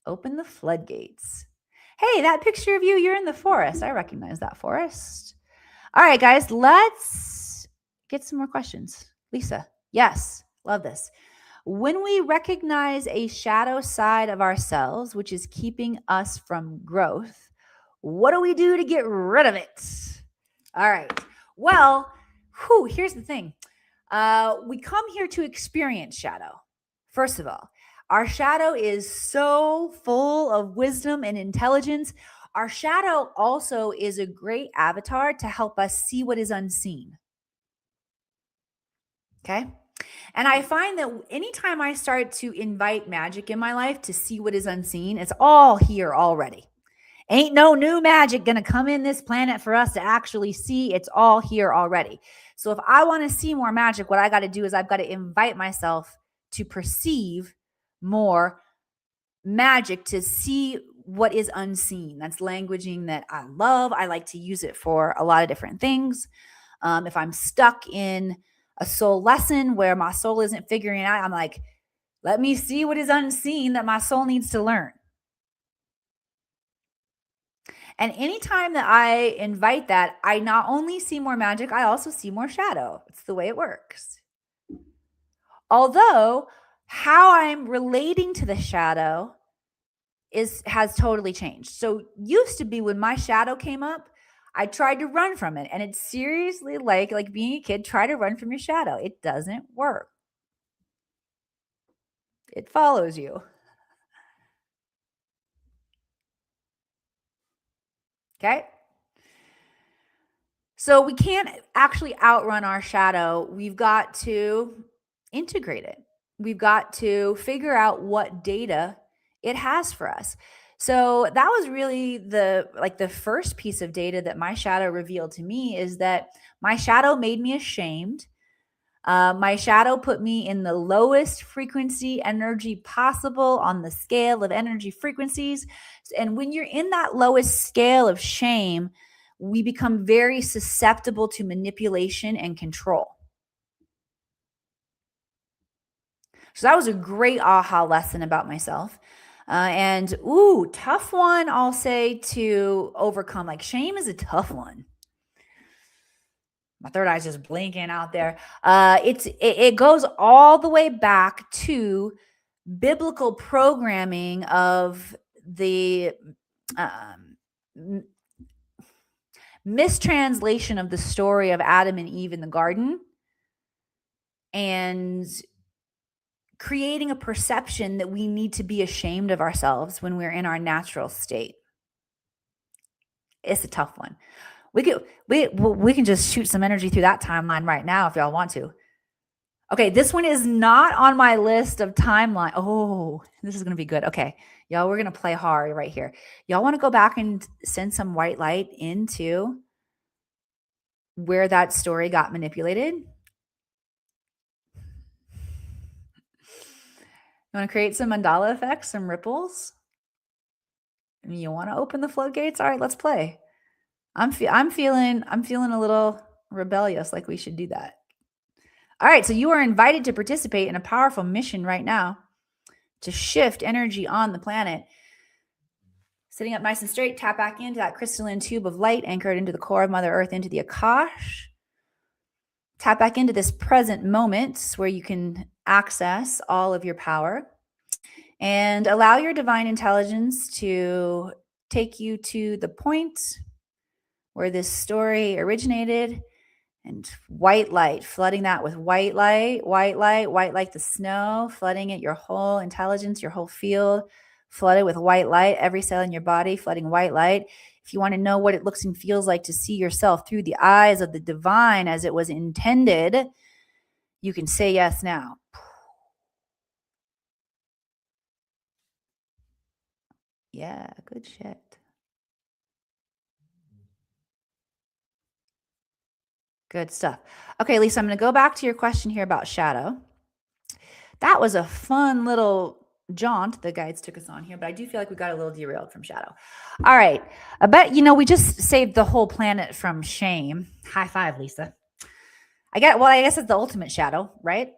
Open the floodgates. Hey, that picture of you're in the forest. I recognize that forest. All right, guys, let's get some more questions. Lisa, yes, love this. When we recognize a shadow side of ourselves, which is keeping us from growth, what do we do to get rid of it? All right. Well, here's the thing. We come here to experience shadow. First of all, our shadow is so full of wisdom and intelligence. Our shadow also is a great avatar to help us see what is unseen. Okay. And I find that anytime I start to invite magic in my life to see what is unseen, it's all here already. Ain't no new magic going to come in this planet for us to actually see. It's all here already. So if I want to see more magic, what I got to do is I've got to invite myself to perceive more magic, to see what is unseen. That's languaging that I love. I like to use it for a lot of different things. If I'm stuck in a soul lesson where my soul isn't figuring it out, I'm like, let me see what is unseen that my soul needs to learn. And anytime that I invite that, I not only see more magic, I also see more shadow. It's the way it works. Although, how I'm relating to the shadow has totally changed. So used to be when my shadow came up, I tried to run from it. And it's seriously like being a kid, try to run from your shadow. It doesn't work. It follows you. Okay? So we can't actually outrun our shadow. We've got to integrate it. We've got to figure out what data it has for us. So that was really the first piece of data that my shadow revealed to me, is that my shadow made me ashamed. My shadow put me in the lowest frequency energy possible on the scale of energy frequencies. And when you're in that lowest scale of shame, we become very susceptible to manipulation and control. So that was a great aha lesson about myself. Tough one, I'll say, to overcome. Like, shame is a tough one. My third eye's just blinking out there. It goes all the way back to biblical programming of the mistranslation of the story of Adam and Eve in the garden, and creating a perception that we need to be ashamed of ourselves when we're in our natural state. It's a tough one. We can just shoot some energy through that timeline right now if y'all want to. Okay, this one is not on my list of timeline. Oh, this is going to be good. Okay, y'all, we're going to play hard right here. Y'all want to go back and send some white light into where that story got manipulated? You want to create some mandala effects, some ripples? You want to open the floodgates? All right, let's play. I'm feeling a little rebellious, like we should do that. All right, so you are invited to participate in a powerful mission right now to shift energy on the planet. Sitting up nice and straight, tap back into that crystalline tube of light anchored into the core of Mother Earth, into the Akash. Tap back into this present moment where you can access all of your power, and allow your divine intelligence to take you to the point where this story originated, and white light, flooding that with white light like the snow, flooding it, your whole intelligence, your whole field, flooded with white light, every cell in your body, flooding white light. If you want to know what it looks and feels like to see yourself through the eyes of the divine as it was intended, you can say yes now. Yeah, good shit. Good stuff. Okay, Lisa, I'm going to go back to your question here about shadow. That was a fun little jaunt the guides took us on here, but I do feel like we got a little derailed from shadow. All right. I bet, we just saved the whole planet from shame. High five, Lisa. I guess it's the ultimate shadow, right?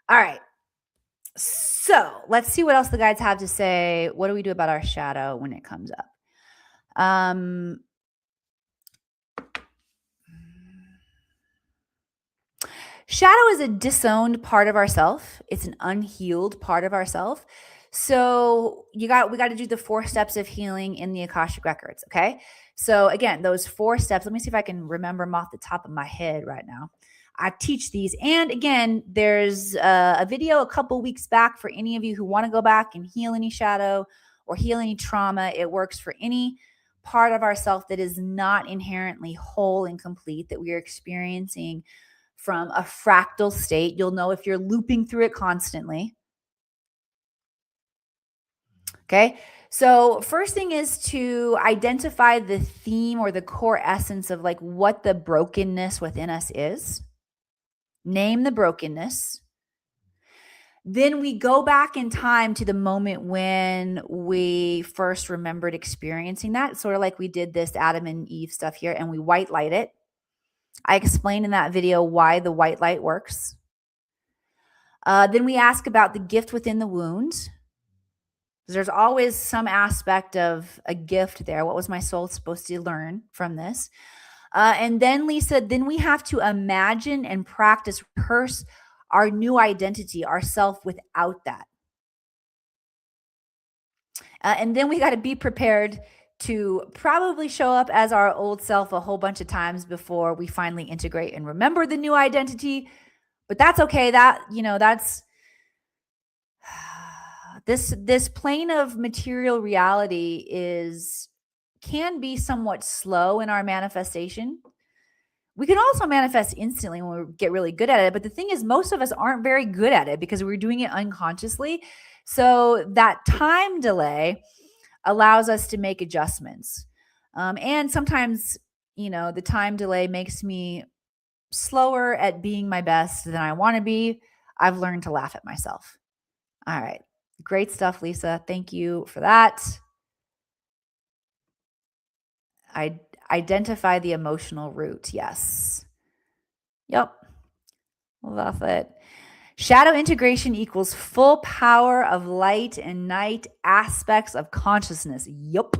All right. So let's see what else the guides have to say. What do we do about our shadow when it comes up? Shadow is a disowned part of ourself. It's an unhealed part of ourself. So we got to do the 4 steps of healing in the Akashic records. Okay. So again, those 4 steps, let me see if I can remember them off the top of my head right now. I teach these. And again, there's a video a couple weeks back for any of you who want to go back and heal any shadow or heal any trauma. It works for any part of ourself that is not inherently whole and complete, that we are experiencing from a fractal state. You'll know if you're looping through it constantly. Okay. So first thing is to identify the theme or the core essence of what the brokenness within us is. Name the brokenness. Then we go back in time to the moment when we first remembered experiencing that, sort of like we did this Adam and Eve stuff here, and we white light it. I explained in that video why the white light works. Then we ask about the gift within the wound. There's always some aspect of a gift there. What was my soul supposed to learn from this? And then Lisa, then we have to imagine and practice, rehearse our new identity, ourself without that. And then we got to be prepared to probably show up as our old self a whole bunch of times before we finally integrate and remember the new identity. But that's okay. That's this plane of material reality can be somewhat slow in our manifestation. We can also manifest instantly when we get really good at it. But the thing is, most of us aren't very good at it because we're doing it unconsciously. So that time delay allows us to make adjustments. And sometimes, the time delay makes me slower at being my best than I want to be. I've learned to laugh at myself. All right. Great stuff, Lisa. Thank you for that. I identify the emotional root. Yes. Yep. Love it. Shadow integration equals full power of light and night aspects of consciousness. Yep.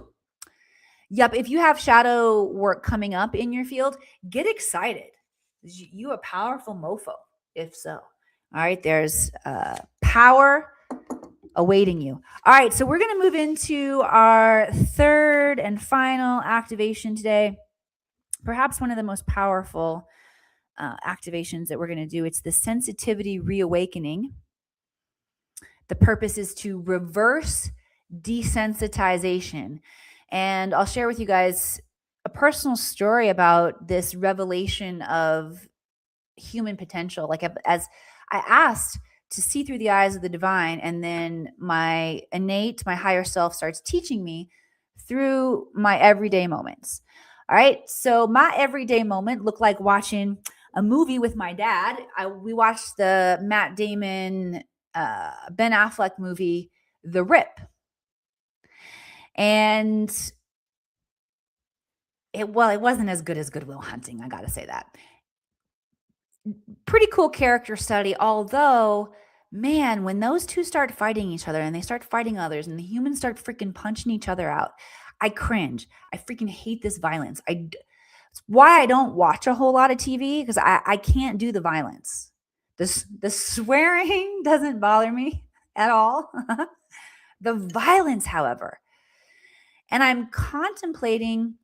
If you have shadow work coming up in your field, get excited. You a powerful mofo, if so. All right. There's power awaiting you. All right. So we're going to move into our third and final activation today. Perhaps one of the most powerful activations that we're going to do. It's the sensitivity reawakening. The purpose is to reverse desensitization. And I'll share with you guys a personal story about this revelation of human potential. Like, as I asked to see through the eyes of the divine, and then my higher self starts teaching me through my everyday moments. All right. So my everyday moment looked like watching a movie with my dad. We watched the Matt Damon, Ben Affleck movie, The Rip. And it wasn't as good as Good Will Hunting. I got to say that. Pretty cool character study, although, man, when those two start fighting each other and they start fighting others and the humans start freaking punching each other out, I cringe. I freaking hate this violence. It's why I don't watch a whole lot of TV, because I can't do the violence. The swearing doesn't bother me at all. The violence, however. And I'm contemplating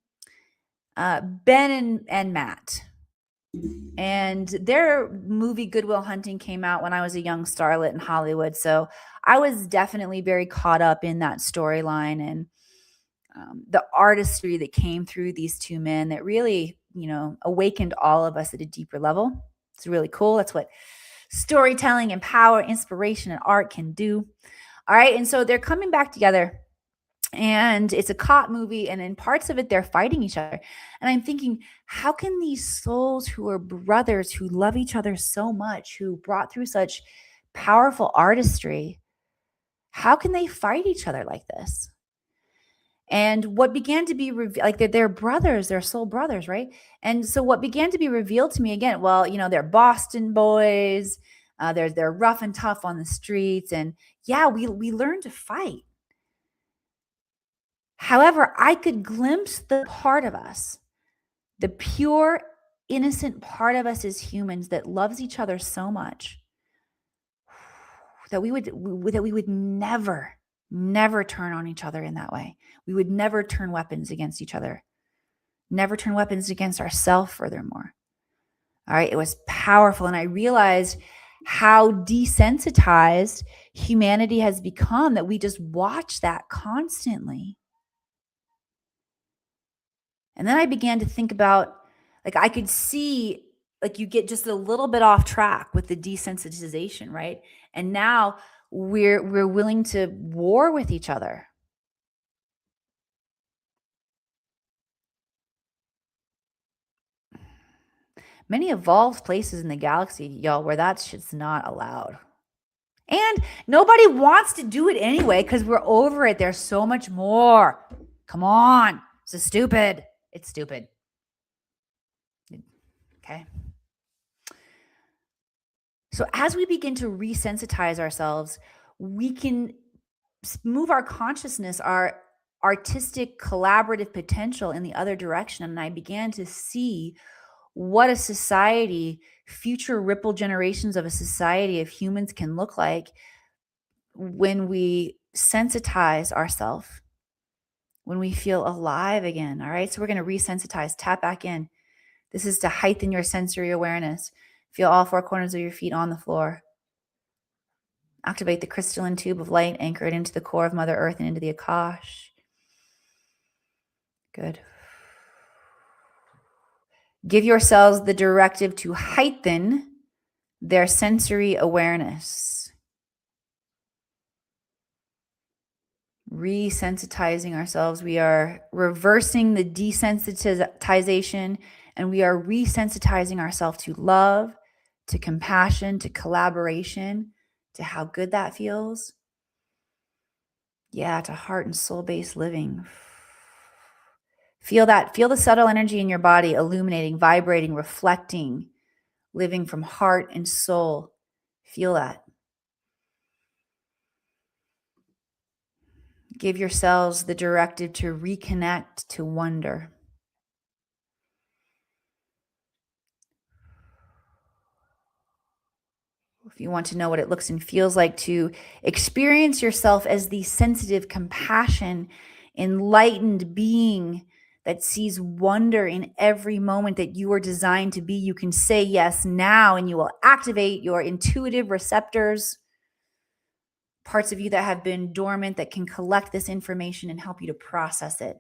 Ben and Matt. And their movie Good Will Hunting came out when I was a young starlet in Hollywood. So I was definitely very caught up in that storyline and the artistry that came through these two men that really, awakened all of us at a deeper level. It's really cool. That's what storytelling and power, inspiration, and art can do. All right. And so they're coming back together. And it's a cop movie, and in parts of it, they're fighting each other. And I'm thinking, how can these souls who are brothers, who love each other so much, who brought through such powerful artistry, how can they fight each other like this? And what began to be like they're brothers, they're soul brothers, right? And so what began to be revealed to me again, well, they're Boston boys, they're rough and tough on the streets, and yeah, we learn to fight. However, I could glimpse the part of us, the pure, innocent part of us as humans that loves each other so much that we would never turn on each other in that way. We would never turn weapons against each other, never turn weapons against ourselves, furthermore. All right, it was powerful. And I realized how desensitized humanity has become, that we just watch that constantly. And then I began to think about, like, I could see, like, you get just a little bit off track with the desensitization, right? And now we're willing to war with each other. Many evolved places in the galaxy, y'all, where that shit's not allowed. And nobody wants to do it anyway because we're over it. There's so much more. Come on. This is stupid. It's stupid. Okay. So as we begin to resensitize ourselves, we can move our consciousness, our artistic collaborative potential in the other direction. And I began to see what a society, future ripple generations of a society of humans can look like when we sensitize ourselves, when we feel alive again. All right. So we're going to resensitize, tap back in. This is to heighten your sensory awareness. Feel all four corners of your feet on the floor. Activate the crystalline tube of light anchored into the core of Mother Earth and into the Akash. Good. Give yourselves the directive to heighten their sensory awareness. Resensitizing ourselves. We are reversing the desensitization, and we are resensitizing ourselves to love, to compassion, to collaboration, to how good that feels. Yeah, to heart and soul-based living. Feel that. Feel the subtle energy in your body illuminating, vibrating, reflecting, living from heart and soul. Feel that. Give yourselves the directive to reconnect to wonder. If you want to know what it looks and feels like to experience yourself as the sensitive, compassion, enlightened being that sees wonder in every moment that you are designed to be, you can say yes now and you will activate your intuitive receptors, parts of you that have been dormant that can collect this information and help you to process it,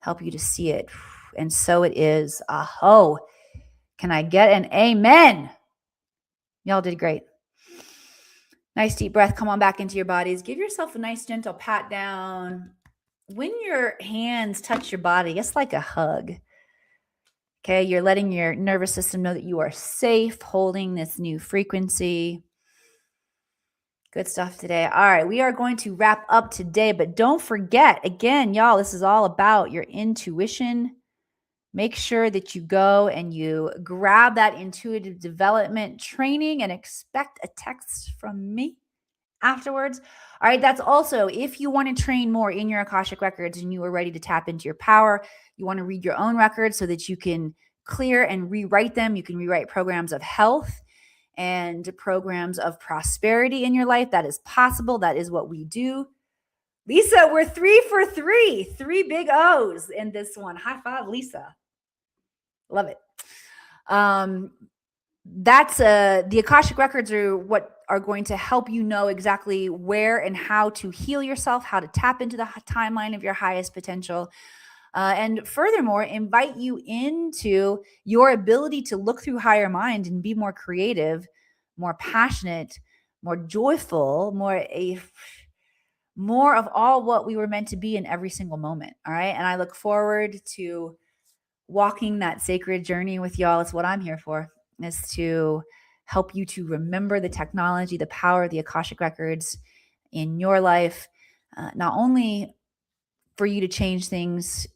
help you to see it. And so it is. Aho. Can I get an amen? Y'all did great. Nice deep breath. Come on back into your bodies. Give yourself a nice gentle pat down. When your hands touch your body, it's like a hug. Okay, you're letting your nervous system know that you are safe holding this new frequency. Good stuff today. All right, we are going to wrap up today, but don't forget, again, y'all, this is all about your intuition. Make sure that you go and you grab that intuitive development training and expect a text from me afterwards. All right, that's also if you want to train more in your Akashic records and you are ready to tap into your power, you want to read your own records so that you can clear and rewrite them. You can rewrite programs of health and programs of prosperity in your life. That is possible. That is what we do. Lisa, we're 3 for 3. 3 big O's in this one. High five, Lisa. Love it. That's the Akashic records are what are going to help you know exactly where and how to heal yourself, how to tap into the timeline of your highest potential. And furthermore, invite you into your ability to look through higher mind and be more creative, more passionate, more joyful, more of all what we were meant to be in every single moment. All right. And I look forward to walking that sacred journey with y'all. It's what I'm here for, is to help you to remember the technology, the power of the Akashic records in your life, not only for you to change things,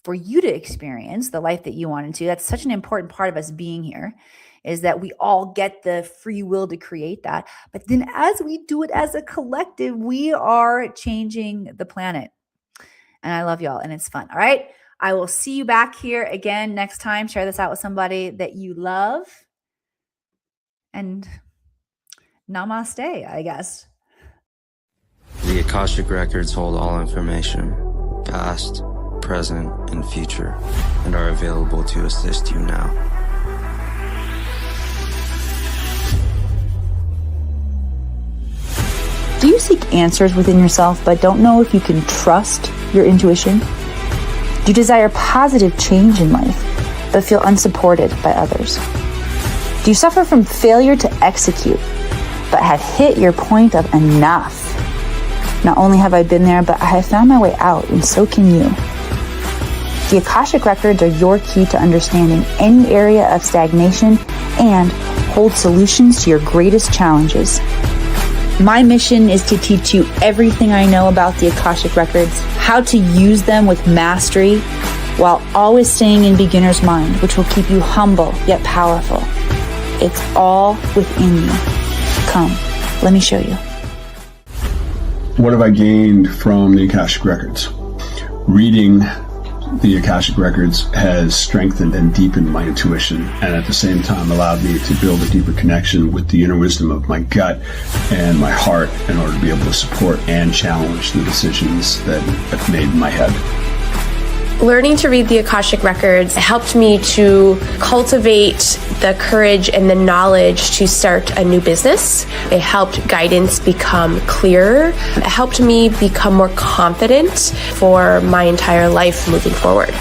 for you to experience the life that you wanted to. That's such an important part of us being here, is that we all get the free will to create that. But then as we do it as a collective, we are changing the planet. And I love y'all and it's fun. All right. I will see you back here again next time. Share this out with somebody that you love. And namaste, I guess. The Akashic records hold all information, past, present, and future, and are available to assist you now. Do you seek answers within yourself but don't know if you can trust your intuition? Do you desire positive change in life but feel unsupported by others? Do you suffer from failure to execute but have hit your point of enough? Not only have I been there, but I have found my way out, and so can you. The Akashic records are your key to understanding any area of stagnation and hold solutions to your greatest challenges. My mission is to teach you everything I know about the Akashic Records, how to use them with mastery, while always staying in beginner's mind, which will keep you humble yet powerful. It's all within you. Come, let me show you. What have I gained from the Akashic Records? Reading the Akashic Records has strengthened and deepened my intuition, and at the same time allowed me to build a deeper connection with the inner wisdom of my gut and my heart in order to be able to support and challenge the decisions that I've made in my head. Learning to read the Akashic Records helped me to cultivate the courage and the knowledge to start a new business. It helped guidance become clearer. It helped me become more confident for my entire life moving forward.